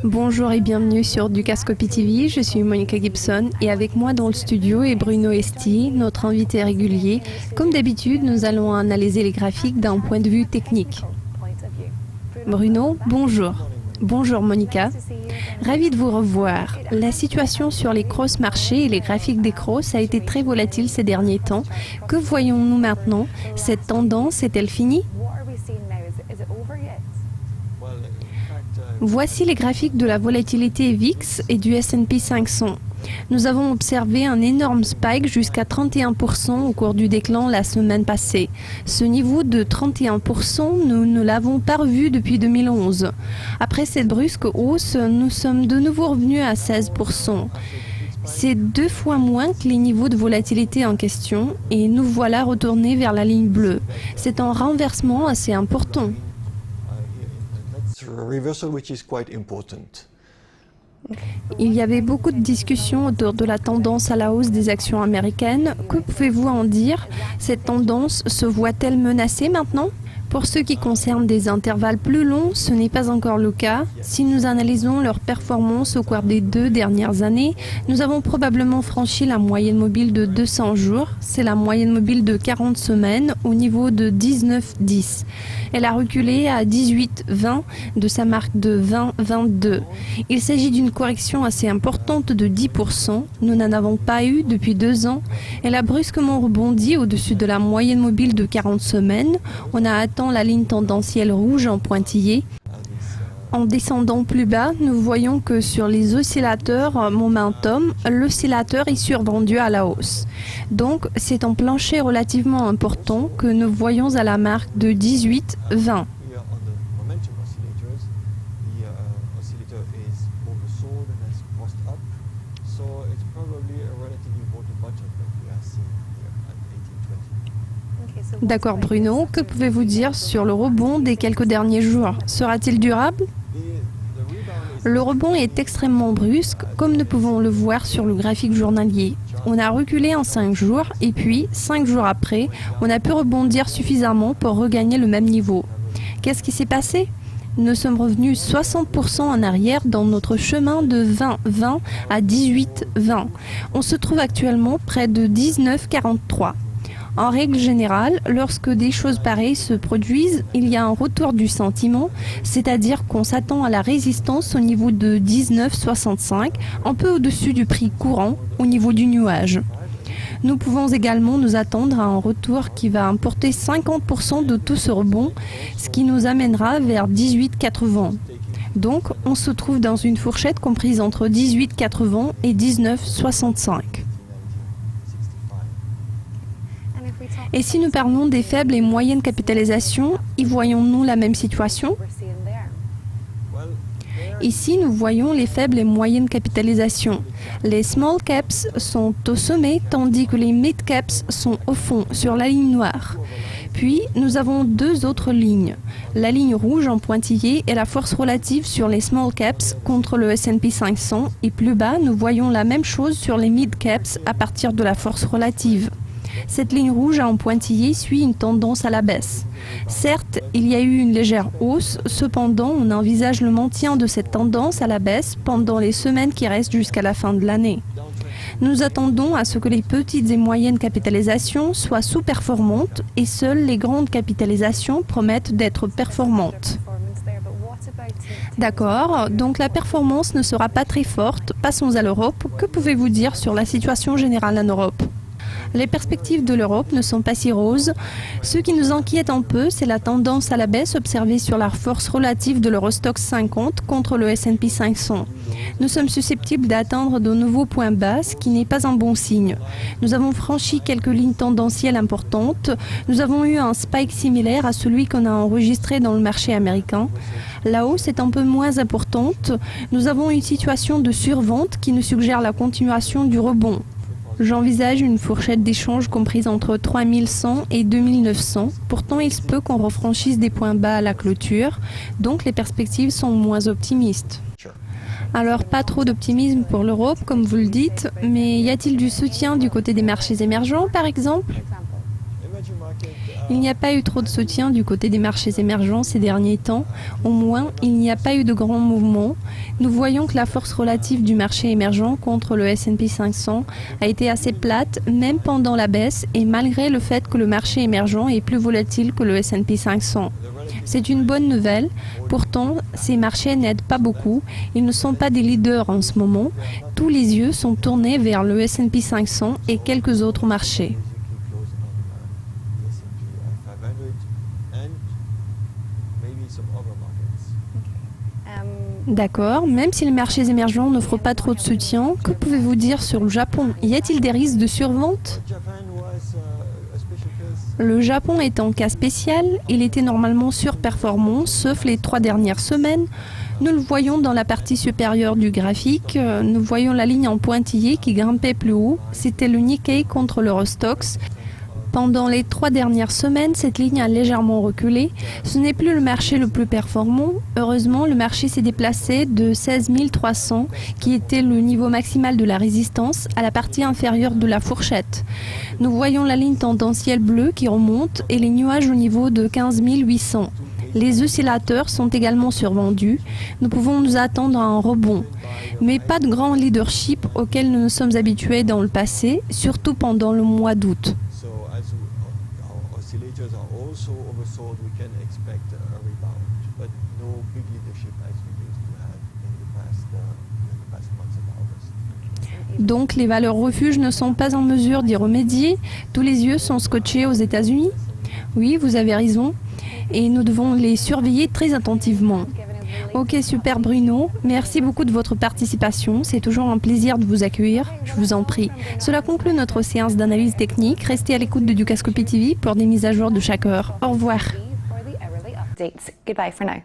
Bonjour et bienvenue sur Dukascopy TV, je suis Monica Gibson et avec moi dans le studio est Bruno Esti, notre invité régulier. Comme d'habitude, nous allons analyser les graphiques d'un point de vue technique. Bruno, bonjour. Bonjour Monica. Ravi de vous revoir. La situation sur les cross-marchés et les graphiques des cross a été très volatile ces derniers temps. Que voyons-nous maintenant? Cette tendance est-elle finie? Voici les graphiques de la volatilité VIX et du S&P 500. Nous avons observé un énorme spike jusqu'à 31% au cours du déclin la semaine passée. Ce niveau de 31%, nous ne l'avons pas revu depuis 2011. Après cette brusque hausse, nous sommes de nouveau revenus à 16%. C'est 2 fois moins que les niveaux de volatilité en question et nous voilà retournés vers la ligne bleue. C'est un renversement assez important. Il y avait beaucoup de discussions autour de la tendance à la hausse des actions américaines. Que pouvez-vous en dire? Cette tendance se voit-elle menacée maintenant? Pour ce qui concerne des intervalles plus longs, ce n'est pas encore le cas. Si nous analysons leur performance au cours des 2 dernières années, nous avons probablement franchi la moyenne mobile de 200 jours. C'est la moyenne mobile de 40 semaines au niveau de 19,10. Elle a reculé à 18,20 de sa marque de 20,22. Il s'agit d'une correction assez importante de 10%. Nous n'en avons pas eu depuis 2 ans. Elle a brusquement rebondi au-dessus de la moyenne mobile de 40 semaines. On a atteint la ligne tendancielle rouge en pointillé. En descendant plus bas, nous voyons que sur les oscillateurs momentum, l'oscillateur est survendu à la hausse. Donc, c'est un plancher relativement important que nous voyons à la marque de 18,20. D'accord Bruno, que pouvez-vous dire sur le rebond des quelques derniers jours? Sera-t-il durable? Le rebond est extrêmement brusque, comme nous pouvons le voir sur le graphique journalier. On a reculé en 5 jours et puis, 5 jours après, on a pu rebondir suffisamment pour regagner le même niveau. Qu'est-ce qui s'est passé? Nous sommes revenus 60% en arrière dans notre chemin de 20,20 à 18,20. On se trouve actuellement près de 19,43. En règle générale, lorsque des choses pareilles se produisent, il y a un retour du sentiment, c'est-à-dire qu'on s'attend à la résistance au niveau de 19,65, un peu au-dessus du prix courant, au niveau du nuage. Nous pouvons également nous attendre à un retour qui va importer 50% de tout ce rebond, ce qui nous amènera vers 18,80. Donc, on se trouve dans une fourchette comprise entre 18,80 et 19,65. Et si nous parlons des faibles et moyennes capitalisations, y voyons-nous la même situation? Ici, nous voyons les faibles et moyennes capitalisations. Les small caps sont au sommet, tandis que les mid caps sont au fond, sur la ligne noire. Puis, nous avons 2 autres lignes. La ligne rouge en pointillé est la force relative sur les small caps contre le S&P 500. Et plus bas, nous voyons la même chose sur les mid caps à partir de la force relative. Cette ligne rouge en pointillé suit une tendance à la baisse. Certes, il y a eu une légère hausse, cependant, on envisage le maintien de cette tendance à la baisse pendant les semaines qui restent jusqu'à la fin de l'année. Nous attendons à ce que les petites et moyennes capitalisations soient sous-performantes et seules les grandes capitalisations promettent d'être performantes. D'accord, donc la performance ne sera pas très forte. Passons à l'Europe. Que pouvez-vous dire sur la situation générale en Europe? Les perspectives de l'Europe ne sont pas si roses. Ce qui nous inquiète un peu, c'est la tendance à la baisse observée sur la force relative de l'Eurostoxx 50 contre le S&P 500. Nous sommes susceptibles d'atteindre de nouveaux points bas, ce qui n'est pas un bon signe. Nous avons franchi quelques lignes tendancielles importantes. Nous avons eu un spike similaire à celui qu'on a enregistré dans le marché américain. La hausse est un peu moins importante. Nous avons une situation de survente qui nous suggère la continuation du rebond. J'envisage une fourchette d'échange comprise entre 3100 et 2900. Pourtant, il se peut qu'on refranchisse des points bas à la clôture, donc les perspectives sont moins optimistes. Alors, pas trop d'optimisme pour l'Europe, comme vous le dites, mais y a-t-il du soutien du côté des marchés émergents, par exemple? Il n'y a pas eu trop de soutien du côté des marchés émergents ces derniers temps. Au moins, il n'y a pas eu de grands mouvements. Nous voyons que la force relative du marché émergent contre le S&P 500 a été assez plate, même pendant la baisse et malgré le fait que le marché émergent est plus volatile que le S&P 500. C'est une bonne nouvelle. Pourtant, ces marchés n'aident pas beaucoup. Ils ne sont pas des leaders en ce moment. Tous les yeux sont tournés vers le S&P 500 et quelques autres marchés. D'accord, même si les marchés émergents n'offrent pas trop de soutien, que pouvez-vous dire sur le Japon? Y a-t-il des risques de survente? Le Japon est un cas spécial, il était normalement surperformant, sauf les 3 dernières semaines. Nous le voyons dans la partie supérieure du graphique, nous voyons la ligne en pointillé qui grimpait plus haut, c'était le Nikkei contre l'Eurostoxx. Pendant les 3 dernières semaines, cette ligne a légèrement reculé. Ce n'est plus le marché le plus performant. Heureusement, le marché s'est déplacé de 16 300, qui était le niveau maximal de la résistance, à la partie inférieure de la fourchette. Nous voyons la ligne tendancielle bleue qui remonte et les nuages au niveau de 15 800. Les oscillateurs sont également survendus. Nous pouvons nous attendre à un rebond. Mais pas de grand leadership auquel nous nous sommes habitués dans le passé, surtout pendant le mois d'août. Donc les valeurs refuges ne sont pas en mesure d'y remédier. Tous les yeux sont scotchés aux États-Unis. Oui, vous avez raison. Et nous devons les surveiller très attentivement. Ok, super Bruno. Merci beaucoup de votre participation. C'est toujours un plaisir de vous accueillir. Je vous en prie. Cela conclut notre séance d'analyse technique. Restez à l'écoute de Dukascopy TV pour des mises à jour de chaque heure. Au revoir. Goodbye for now.